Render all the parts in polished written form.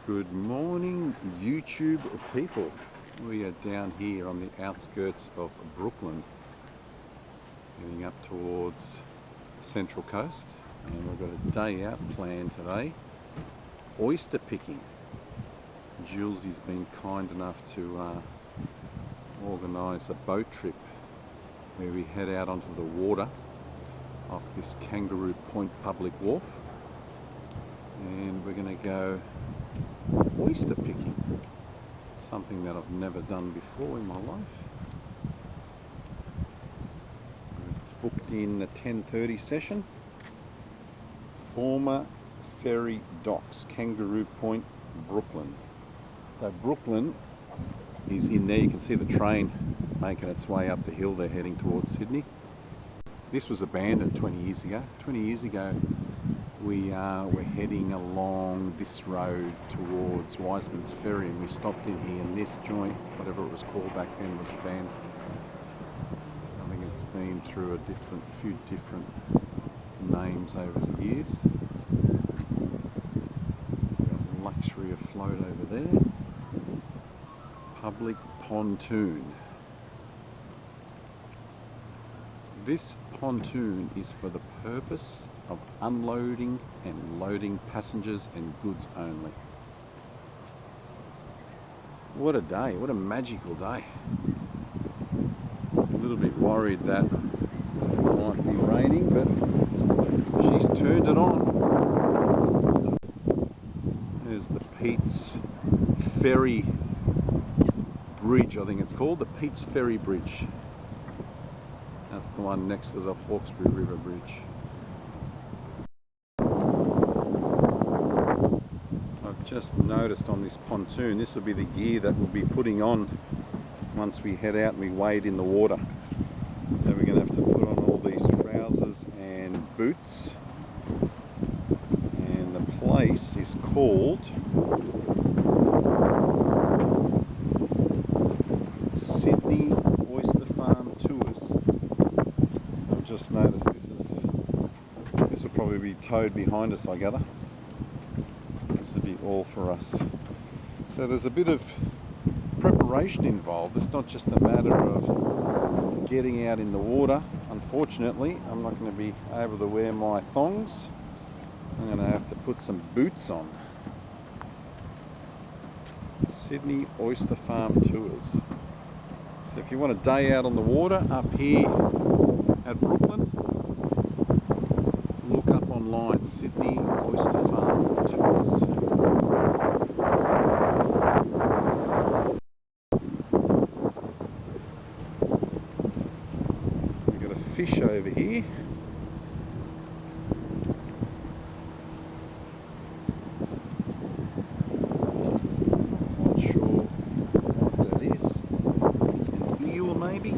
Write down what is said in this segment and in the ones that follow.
Good morning, YouTube people. We are down here on the outskirts of Brooklyn, heading up towards Central Coast, and we've got a day out planned today. Oyster picking. Jules's been kind enough to organise a boat trip where we head out onto the water off this Kangaroo Point public wharf, and we're going to go oyster picking. Something that I've never done before in my life. We've booked in the 10:30 session. Former Ferry Docks, Kangaroo Point, Brooklyn. So Brooklyn is in there. You can see the train making its way up the hill. They're heading towards Sydney. This was abandoned 20 years ago. 20 years ago we're heading along this road towards Wiseman's Ferry, and we stopped in here, and this joint, whatever it was called back then, was abandoned. I think it's been through a few different names over the years. We've got luxury afloat over there. Public pontoon. This pontoon is for the purpose of unloading and loading passengers and goods only. What a day, what a magical day. A little bit worried that it might be raining, but she's turned it on. There's the Pete's Ferry Bridge, I think it's called, the Pete's Ferry Bridge. That's the one next to the Hawkesbury River Bridge. I've just noticed on this pontoon, this will be the gear that we'll be putting on once we head out and we wade in the water. So we're going to have to put on all these trousers and boots. And the place is called Sydney Oyster Farm Tours. So I've just noticed this will probably be towed behind us, I gather. This will be all for us. So there's a bit of preparation involved. It's not just a matter of getting out in the water. Unfortunately, I'm not going to be able to wear my thongs. I'm going to have to put some boots on. Sydney Oyster Farm Tours. So if you want a day out on the water up here at Brooklyn, look up online, Sydney Oyster Farm Tours. We've got a fish over here. Not sure what that is. An eel maybe?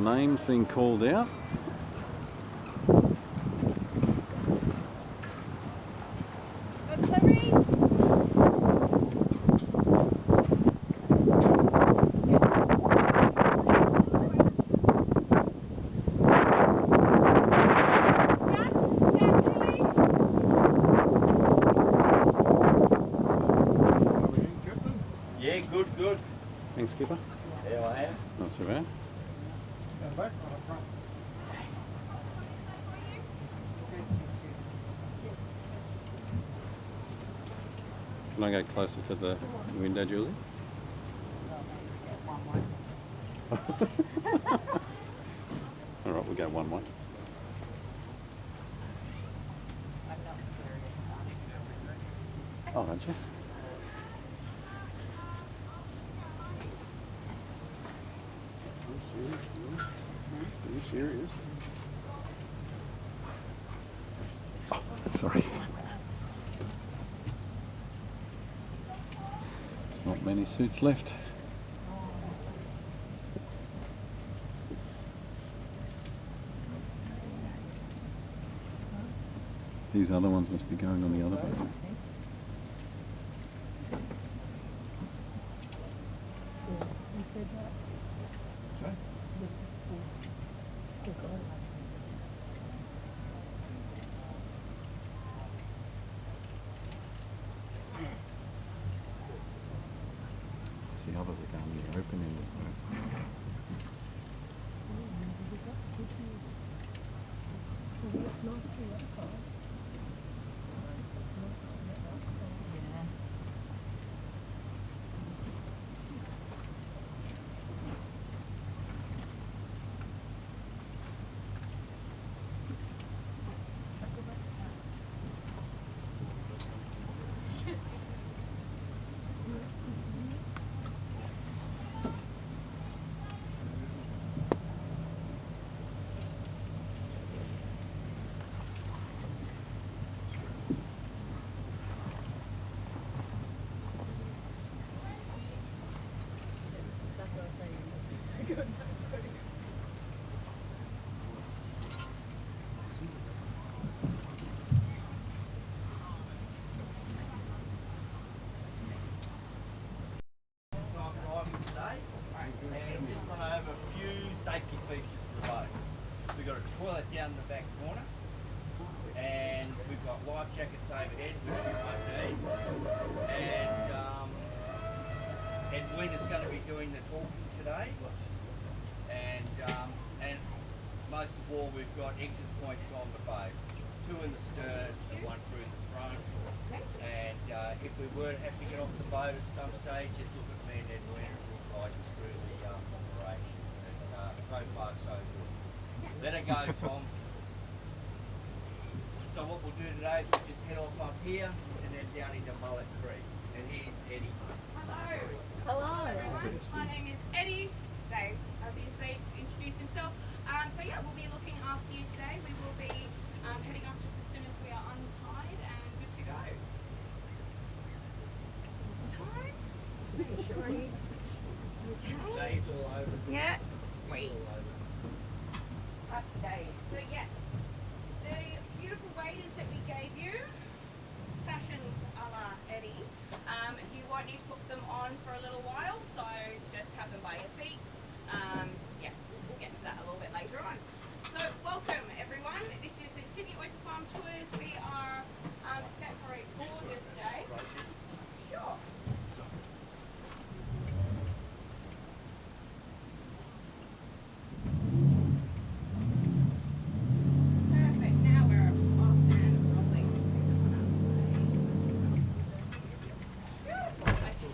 names being called out. Yeah, good, good. Thanks, Skipper. How are you? Not too bad. Can I go closer to the window, Julie? All right, we'll go one way. Oh, aren't you? Are you serious? Oh, sorry. There's not many suits left. These other ones must be going on the other boat. The others are going in the open end of the boat. I'm driving today, and I've just gone over a few safety features of the boat. We've got a toilet down the back corner, and we've got life jackets overhead, which we won't need. And Wynn is going to be doing the talking today. And most of all, we've got exit points on the boat, 2 in the stern and 1 through the front. And if we were to have to get off the boat at some stage, just look at me and Edwina and we'll guide you through the operation. But so far, so good. Let her go, Tom. So what we'll do today is we'll just head off up here and then down into Mullet Creek. And here's Eddie. Hello. Hello everyone. My name is Eddie. Dave obviously introduced himself. So yeah, we'll be looking after you today. We will be heading off just as soon as we are untied and good to go. Time? Make sure he's okay. Dave's all over it. Yeah. He's all over it. Happy days. So yes, the beautiful waders that we gave you, fashioned a la Eddie, you won't need to put them on for a little while, so just have them by your feet. Yeah, we'll get to that a little bit later on. So welcome everyone. This is the Sydney Oyster Farm Tours. We are set for a gorgeous day. Sure. Perfect. Now we're off and rolling. Beautiful. Okay.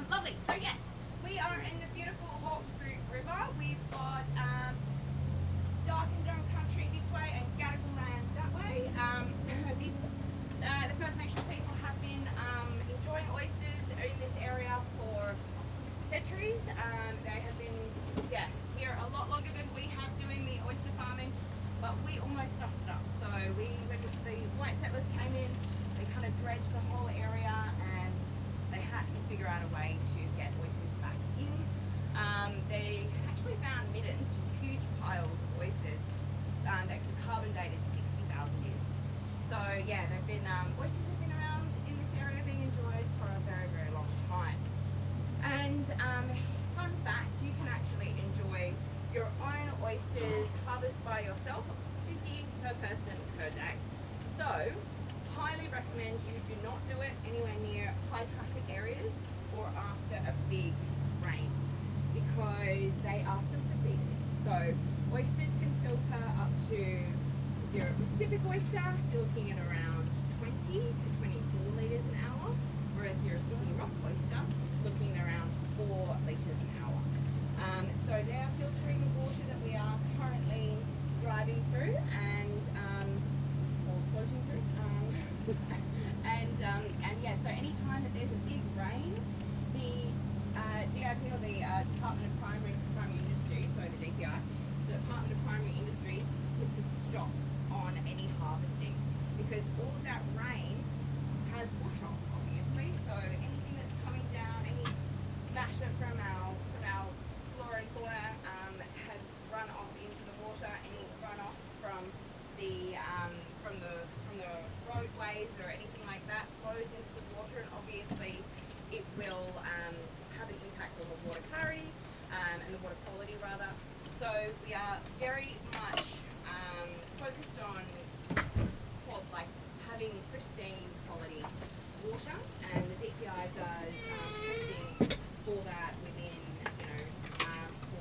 Lovely. So yes, we are Pacific oyster, you're looking at around 20 to 24 litres an hour, whereas your Sydney rock oyster, looking around 4 litres an hour. So they are filtering the water that we are currently driving through and or floating through. And yeah, so any time that there's a big rain, the DIP or the Department of Primary Industry, so the DPI, the Department of Primary Industry puts a stop on any harvesting because all of that rain has bush off, obviously. So anything that's coming down, any matter from our flora and fauna has run off into the water. Any runoff from the roadways or anything like that flows into the water, and obviously it will have an impact on the water clarity and the water quality rather. So we are very much focused on having pristine quality water, and the DPI does testing for that within,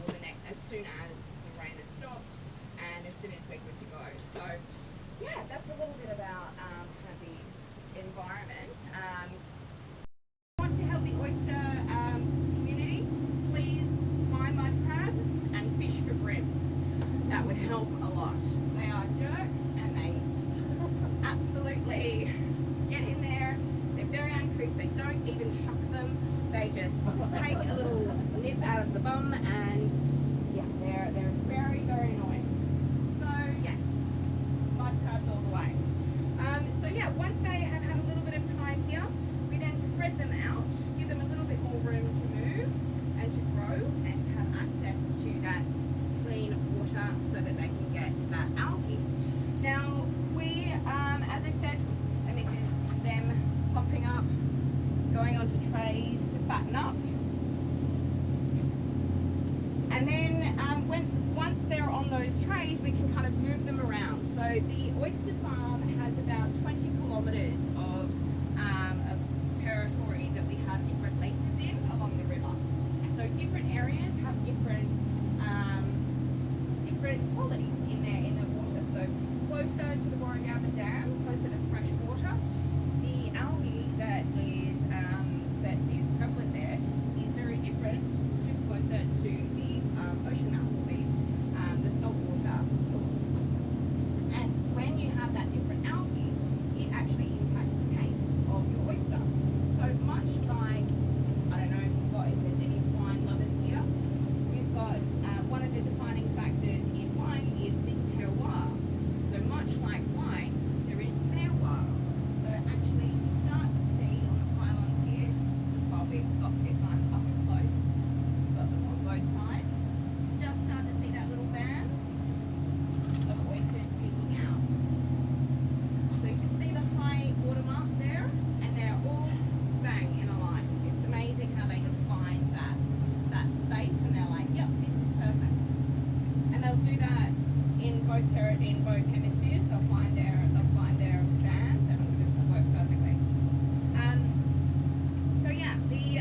for the next, as soon as the rain has stopped and as soon as we're good to go. So yeah, that's a little bit about kind of the environment. Want to help the oyster community, please buy mud crabs and fish for bread. That would help a lot. They are jerks and they absolutely get in there. They're very uncouth. They don't even chuck them. They just take a little nip out of the bum, and yeah, they're very, very annoying. So yes, mud crabs all the way. So yeah, once they have had a little bit of time here, we then spread them out, give them a little bit more room to move and to grow and to have access to that clean water so that they can get that algae. Now we, as I said, and this is them pumping up, going onto trays to fatten up. And then once they're on those trays, we can kind of move them around. So the oyster farm has about 20 kilometres of territory that we have different leases in along the river. So different areas have different qualities in the water. So closer to the Warragamba Dam, closer to fresh water, the algae that is prevalent there is very different to closer to the ocean algae, the saltwater pools. And when you have that different algae, it actually impacts the taste of your oyster. So much like, I don't know if there's any wine lovers here, we've got one of the defining factors in wine is the terroir. So much like wine, there is terroir. So actually you start to see on the pylons here, while we've got this nice up and close, we've got them on both sides, just start to see that little band of oysters peeking out. So you can see the high watermark there, and they're all bang in a line. It's amazing how they just find that space, and they're like, yep, this is perfect. And they'll do that in both hemispheres. They'll find their band, and it'll just work perfectly. So yeah, the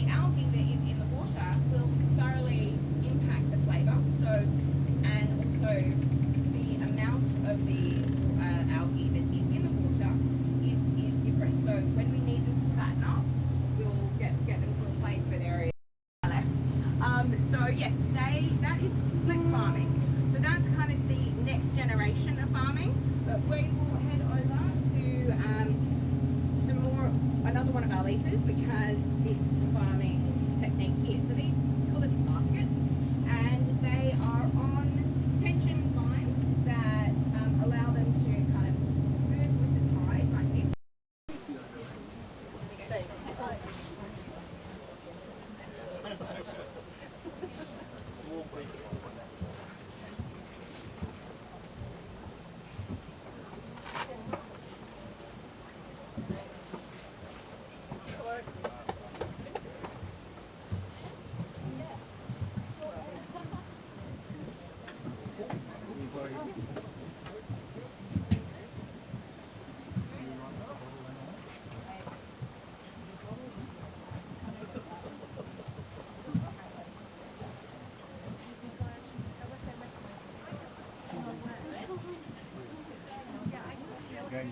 algae that is in the water will thoroughly impact the flavour. So, and also the amount of the algae that is in the water is different. So when we need them to fatten up, we'll get them to a place where they're so yes, that is split farming. So that's kind of the next generation of farming. But we will head over to another one of our leases, which has this farming technique here. So these, we call it baskets, and they are on tension lines that allow them to kind of move with the tide like this.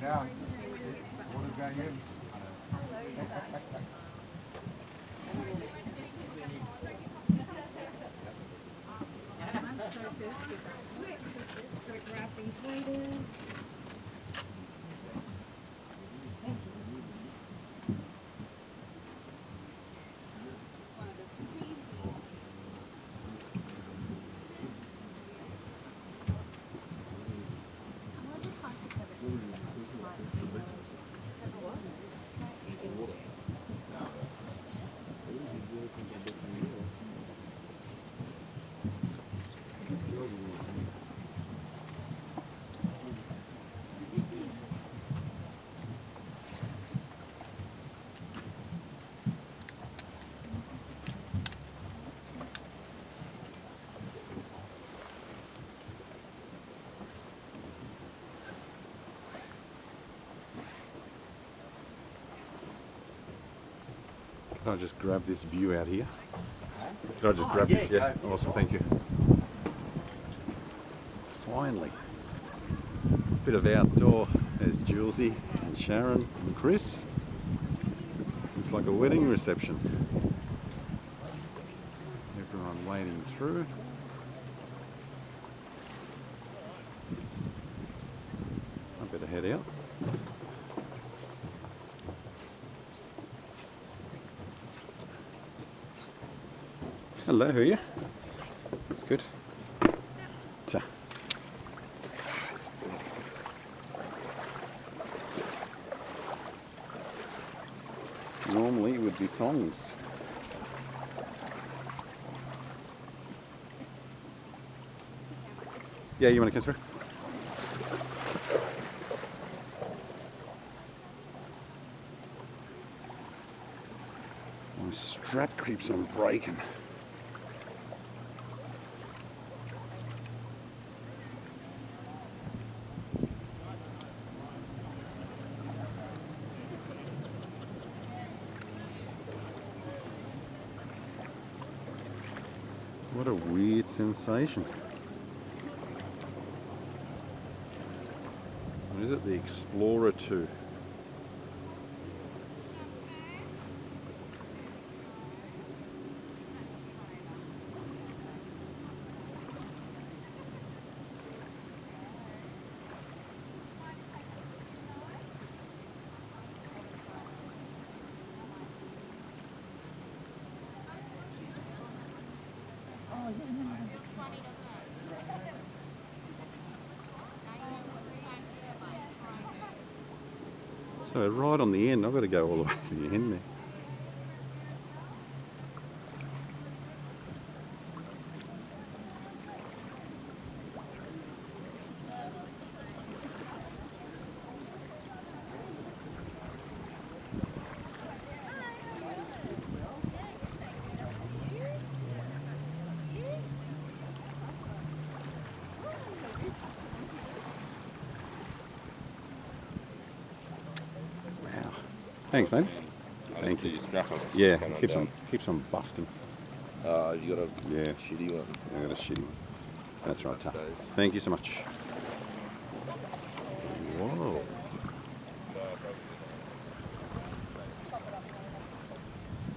going down. Water's going in. I'm so thirsty, guys. Quick, grab these waders. Thank you. Can I just grab this view out here? Can I just grab this? Yeah, awesome, thank you. Finally, bit of outdoor. There's Julesy and Sharon and Chris. Looks like a wedding reception. Everyone wading through. I better head out. Hello, who are you? That's good. Ta. Normally it would be thongs. Yeah, you want to come through? My strap keeps on breaking. What a weird sensation. What is it? The Explorer 2. So right on the end, I've got to go all the way to the end there. Wow. Thanks, mate. Thank you. Yeah, keeps on busting. You got a shitty one. I got a shitty one. That's right, Ta. Thank you so much. Whoa.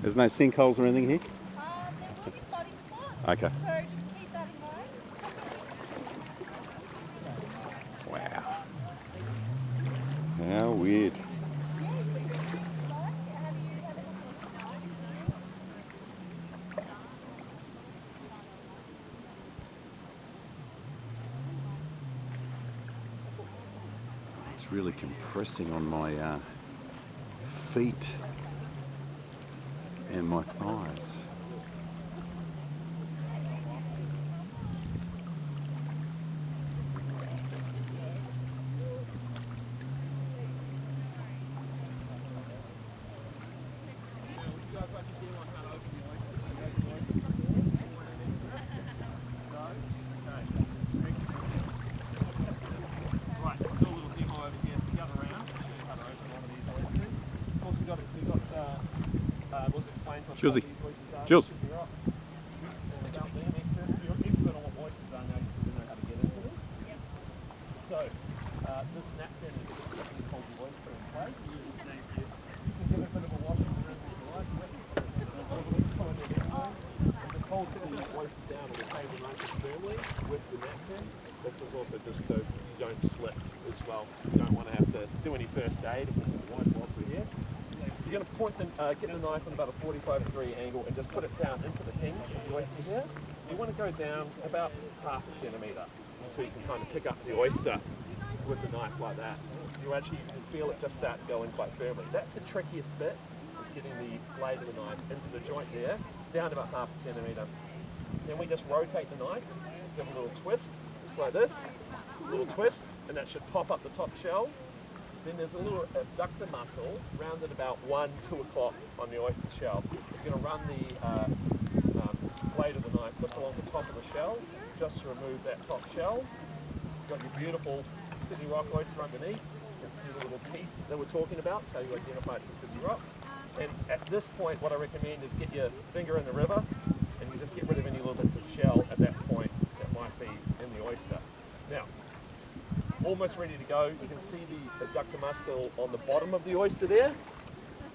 There's no sinkholes or anything here? There will be muddy spots. Okay. So just keep that in mind. Wow. How weird. Yeah, you can come in if you like. Have you had a couple of snorkels? It's really compressing on my feet and my thighs. Would you guys like a demo on how to open the Oyster and unload the Oyster truck again? Anyone need any of that? No? Okay. Thank you. Right, I'll do a little demo over here at the other end. Show you how to open one of these oysters. Of course, we'll explain to us what Julesy. these oysters are. Jules. Should be right about there next to. You're an expert on what oysters are now. You probably know how to get into them. Yep. So, this napkin is just something with the napkin. This is also just so you don't slip as well. You don't want to have to do any first aid if it's a wife whilst we're here. You're going to get the knife on about a 45-degree angle and just put it down into the hinge of the oyster here. You want to go down about half a centimetre so you can kind of pick up the oyster with the knife like that. You actually can feel it just start to go in quite firmly. That's the trickiest bit, is getting the blade of the knife into the joint there, down about half a centimetre. Then we just rotate the knife, give it a little twist, just like this, a little twist, and that should pop up the top shell. Then there's a little abductor muscle round at about 1, 2 o'clock on the oyster shell. You're going to run the blade of the knife just along the top of the shell, just to remove that top shell. You've got your beautiful Sydney Rock oyster underneath. You can see the little teeth that we're talking about, so you identify it's a Sydney Rock. And at this point, what I recommend is get your finger in the river, and you just get rid of any little bits of shell at that point that might be in the oyster. Now, almost ready to go. You can see the abductor muscle on the bottom of the oyster there.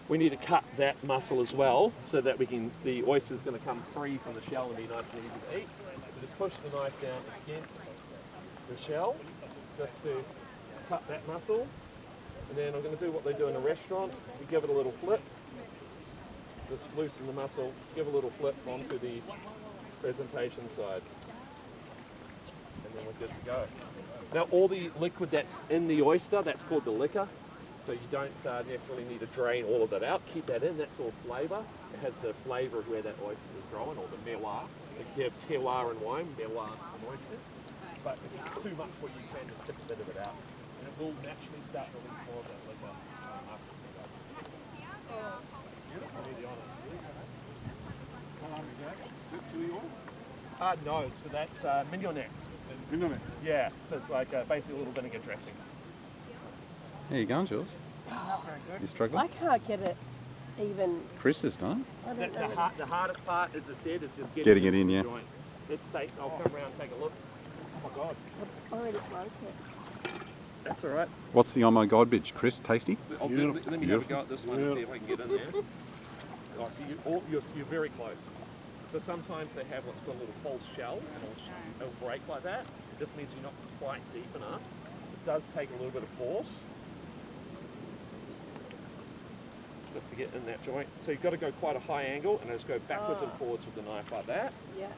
We need to cut that muscle as well so that the oyster is going to come free from the shell and be nice and easy to eat. So just push the knife down against the shell just to cut that muscle. And then I'm going to do what they do in a restaurant. You give it a little flip. Just loosen the muscle, give a little flip onto the presentation side. And then we're good to go. Now all the liquid that's in the oyster, that's called the liquor. So you don't necessarily need to drain all of that out. Keep that in, that's all flavour. It has the flavour of where that oyster is growing, or the terroir. If you have terroir in wine, terroir in oysters. But if it's too much for you, you can just tip a bit of it out. And it will naturally start to release more of that liquor after you go. I'll do the honours. How long is that? Chili oil? No, so that's mignonette. Mignonette? Yeah, so it's like basically a little vinegar dressing. How you going, Jules? Not very good. You struggling? I can't get it even. Chris has done. I don't know. The hardest part, as I said, is just Getting it in, the yeah. joint. I'll come around and take a look. Oh my God. I already like it. That's all right. What's the oh my god bitch, Chris? Tasty? Let me have a go at this one and see if I can get in there. Oh, so you're very close. So sometimes they have what's called a little false shell, and it'll break like that. It just means you're not quite deep enough. It does take a little bit of force just to get in that joint. So you've got to go quite a high angle and just go backwards and forwards with the knife like that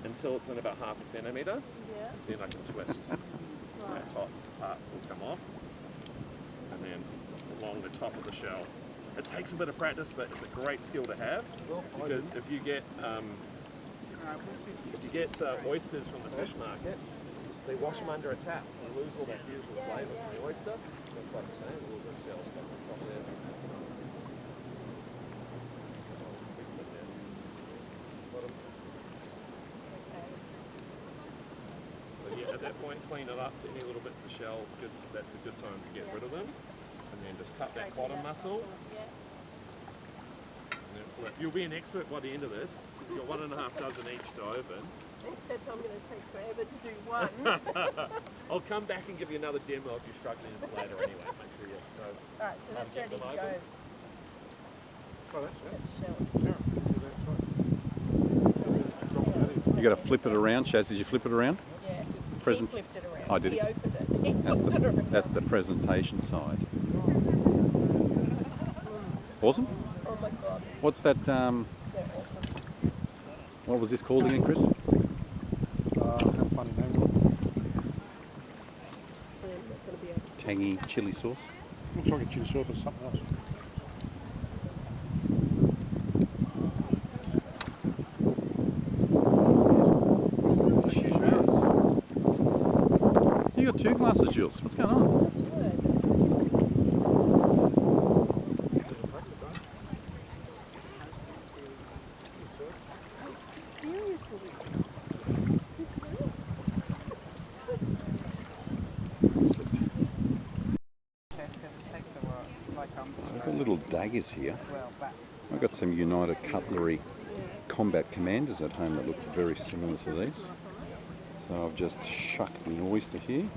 until it's in about half a centimetre. Yeah. Then I can twist. That top part will come off, and then along the top of the shell. It takes a bit of practice, but it's a great skill to have, because if you get oysters from the fish markets, they wash them under a tap. You lose all that beautiful flavour from the oyster. Just like I'm saying, a little bit of shell stuck on top there. Big bit there. Bottom. So yeah, at that point, clean it up to any little bits of shell. That's a good time to get rid of them. And then just cut that bottom muscle. And then flip. You'll be an expert by the end of this. You've got 1.5 dozen each to open. Except I'm going to take forever to do one. I'll come back and give you another demo if you're struggling a bit later anyway. Make sure you know. Alright, so that's ready to go. Try that, Shell. That's shell. Yeah, do that, try it. Drop that in. You got to flip it around, Shaz. Did you flip it around? Yeah. Present. He flipped it around. Oh, did he? He opened it. He flipped it around. That's the presentation side. Awesome. Oh my God. What's that? They're awesome. What was this called again, Chris? Have a funny name. I'm not going to be able to. Tangy chili sauce. I'm talking chili sauce or something else. You got 2 glasses, Jules. What's going on? I've got little daggers here. I've got some United Cutlery Combat Commanders at home that look very similar to these. So I've just shucked my oyster here,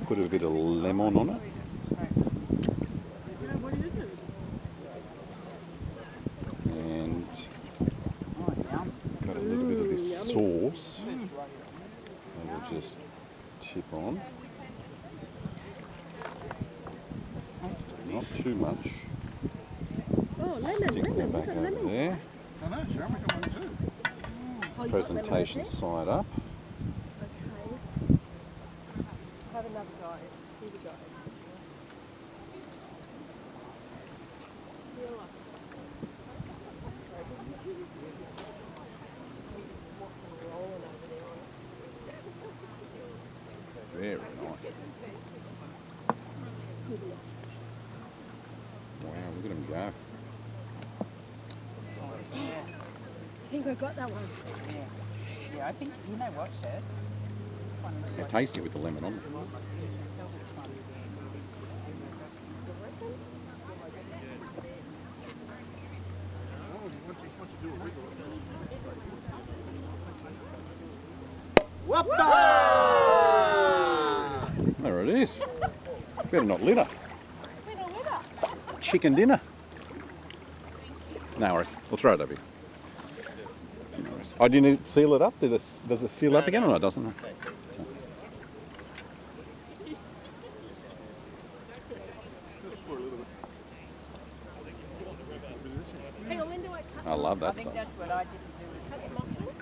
put a bit of lemon on it. And got a little bit of this sauce. We'll just tip on. Not too much. Oh, lemon, Stick them lemon. back Look at over lemon. there. I know, Sharon, we got one too. Oh, you got lemon Presentation over side up. there? Okay. Have another go. Here we go. Feel like rolling over there on it. Very nice. Wow, look at them go. I think I got that one. Yes. Yeah, I think, you know what, Chef? This one looks They're like tasty with the lemon on it. you can tell which one's Once you do a wiggle, it goes straight in. There it is. Better not litter. Winner, winner. Chicken dinner. No worries. We'll throw it over here. No worries. Oh, do you need to seal it up? Does it seal up again or no? It doesn't? No. So. Hang on, when do I cut? I love I that think stuff. that's what I didn't do with Cut the mussels?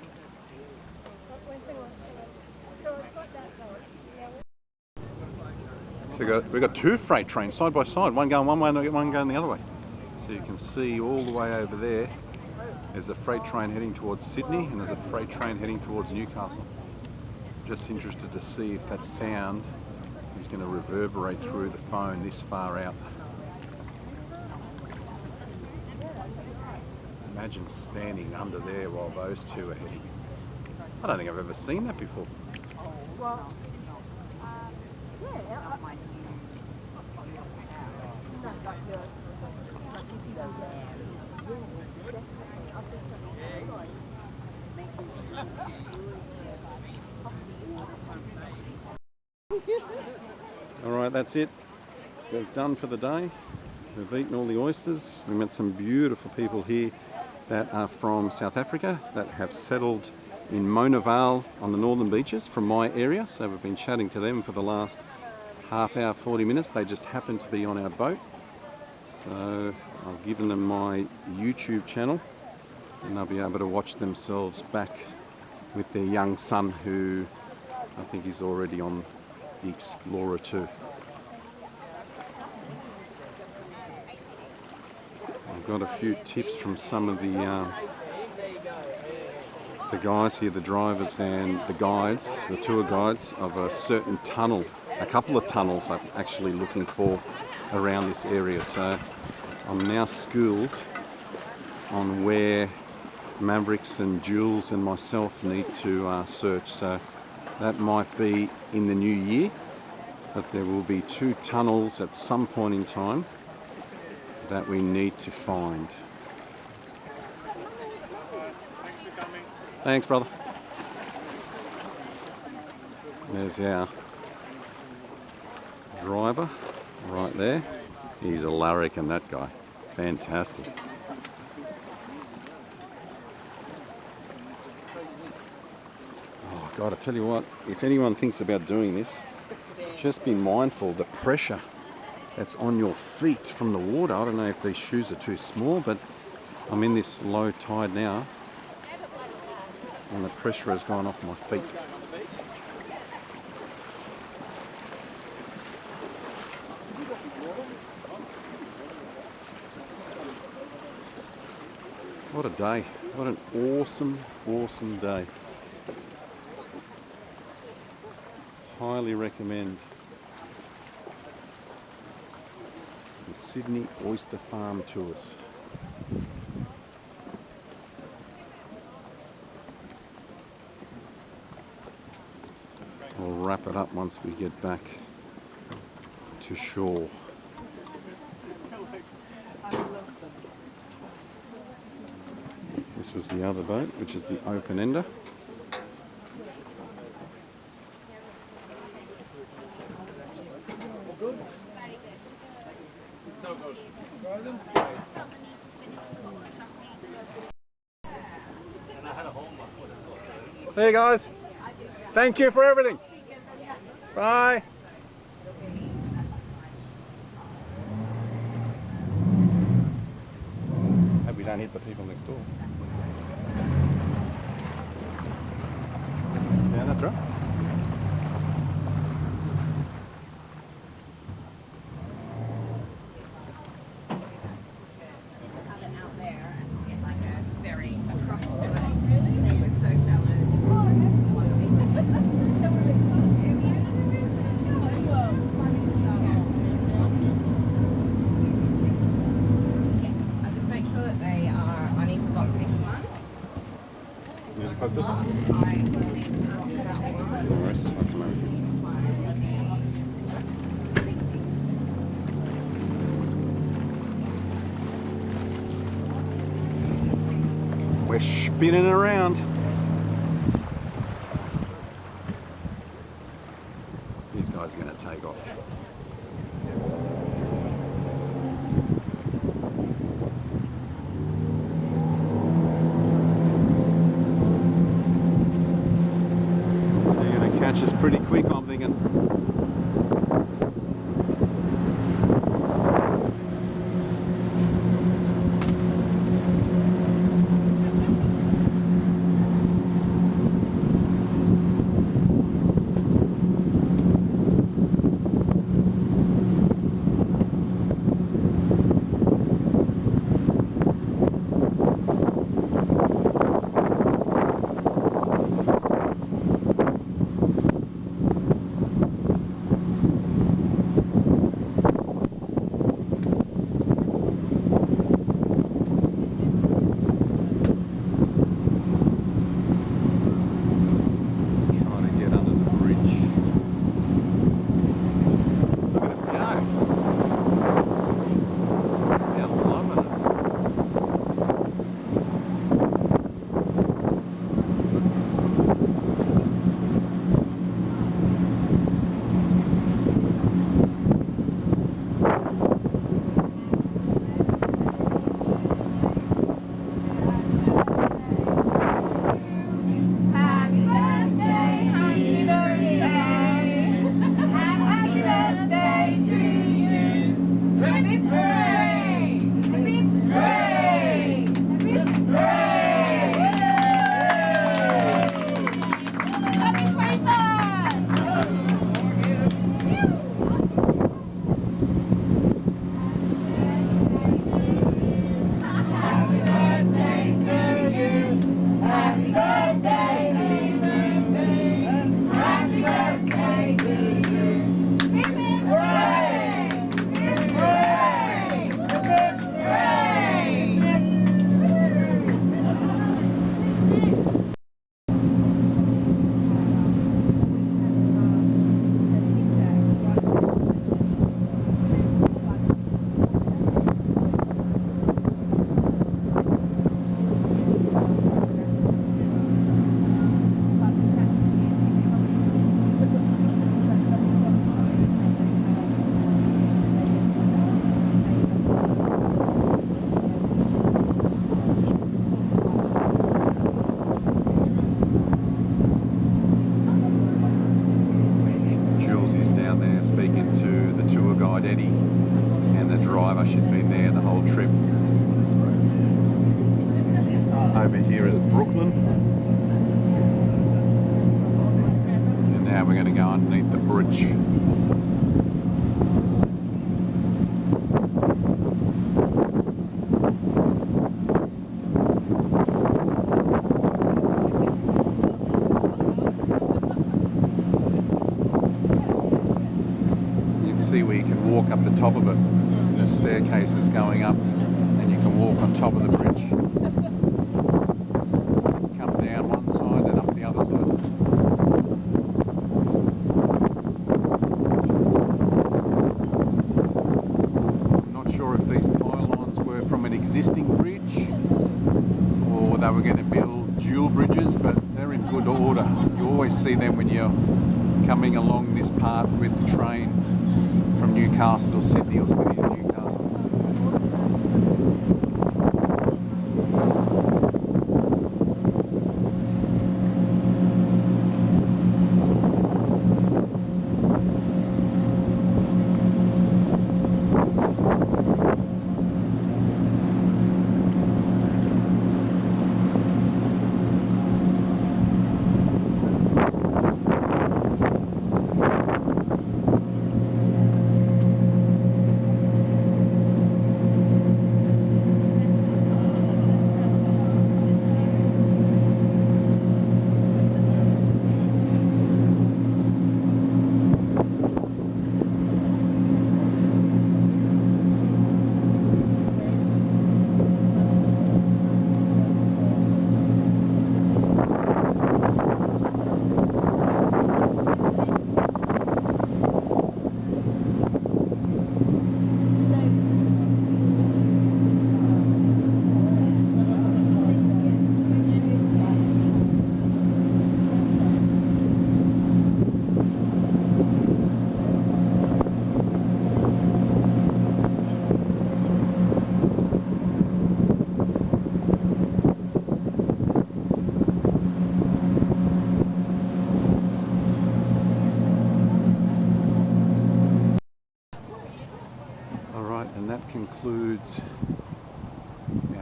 Hang on. So I've got that going. So we've got two freight trains side by side, one going one way and one going the other way. So you can see all the way over there, there's a freight train heading towards Sydney and there's a freight train heading towards Newcastle. Just interested to see if that sound is going to reverberate through the phone this far out. Imagine standing under there while those two are heading. I don't think I've ever seen that before. Well, yeah. my new No, like the, like if you go down. Yeah, definitely. I think that's Alright, that's it. We're done for the day. We've eaten all the oysters. We met some beautiful people here that are from South Africa that have settled in Mona Vale on the northern beaches from my area. So we've been chatting to them for the last half hour, 40 minutes. They just happened to be on our boat. So I've given them my YouTube channel and they'll be able to watch themselves back with their young son, who I think is already on the Explorer 2. I've got a few tips from some of the guys here, the drivers and the guides, the tour guides, of a certain tunnel, a couple of tunnels I'm actually looking for around this area. So I'm now schooled on where Mavericks and Jules and myself need to search. So that might be in the new year, but there will be two tunnels at some point in time that we need to find. Thanks for coming. Thanks, brother. There's our driver right there. He's a larrikin, that guy. Fantastic. Oh God, I tell you what, if anyone thinks about doing this, just be mindful of the pressure that's on your feet from the water. I don't know if these shoes are too small, but I'm in this low tide now and the pressure has gone off my feet. What a day. What an awesome, awesome day. Highly recommend the Sydney Oyster Farm tours. We'll wrap it up once we get back to shore. This was the other boat, which is the open ender. Hey guys, Thank you for everything. Bye. Hope we don't hit the people next door. Yeah, that's right. What's this one? The rest is not coming. We're spinning around. These guys are going to take off. They're going to catch us pretty quick, I'm thinking. Speaking to the tour guide Eddie and the driver. She's been there the whole trip. Over here is Brooklyn, and now we're going to go underneath the bridge. Where you can walk up the top of it. There's staircases going up and you can walk on top of the bridge. Come down one side and up the other side. I'm not sure if these pylons were from an existing bridge or they were going to build dual bridges, but they're in good order. You always see them when you're coming along this part with the train from Newcastle or Sydney or Sydney to Newcastle.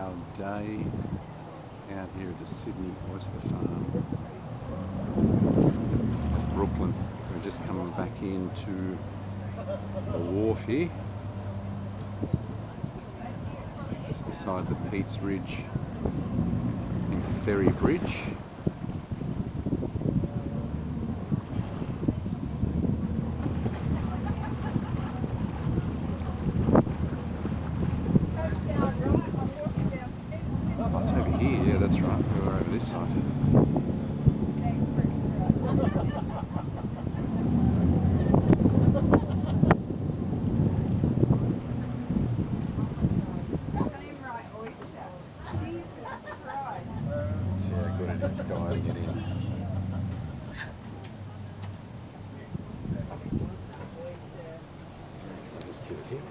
our day out here at the Sydney Oyster Farm at Brooklyn. We're just coming back into the wharf here, just beside the Pete's Ridge and Ferry Bridge. Oh, it's over here, yeah, that's right. We were over this side. Let's see how good it is guiding it in. Just get it here.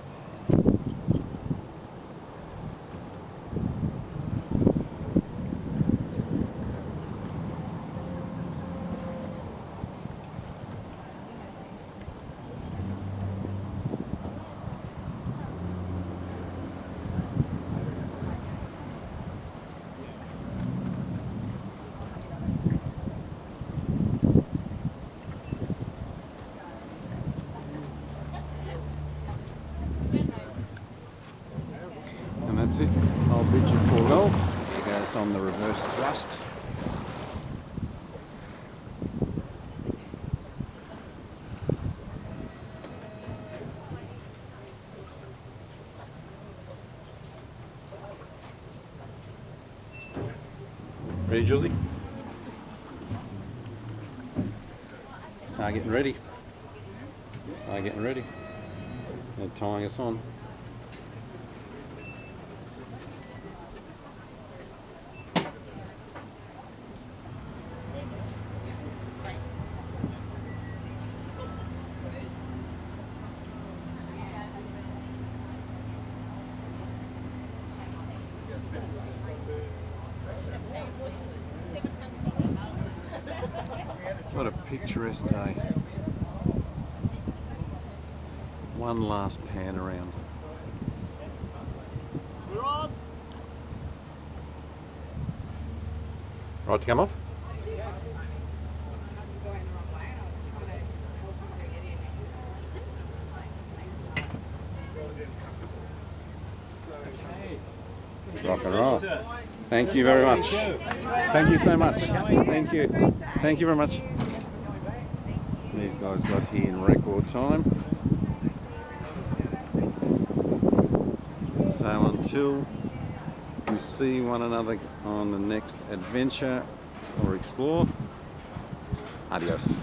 And that's it. I'll bid you farewell. There goes on the reverse thrust. Ready, Josie? Start getting ready. Start getting ready. They're tying us on. What a picturesque day. One last pan around. Right to come off? Rock and roll. Thank you very much. Thank you so much. Thank you. Thank you very much. These guys got here in record time. So until we see one another on the next adventure or explore, adios.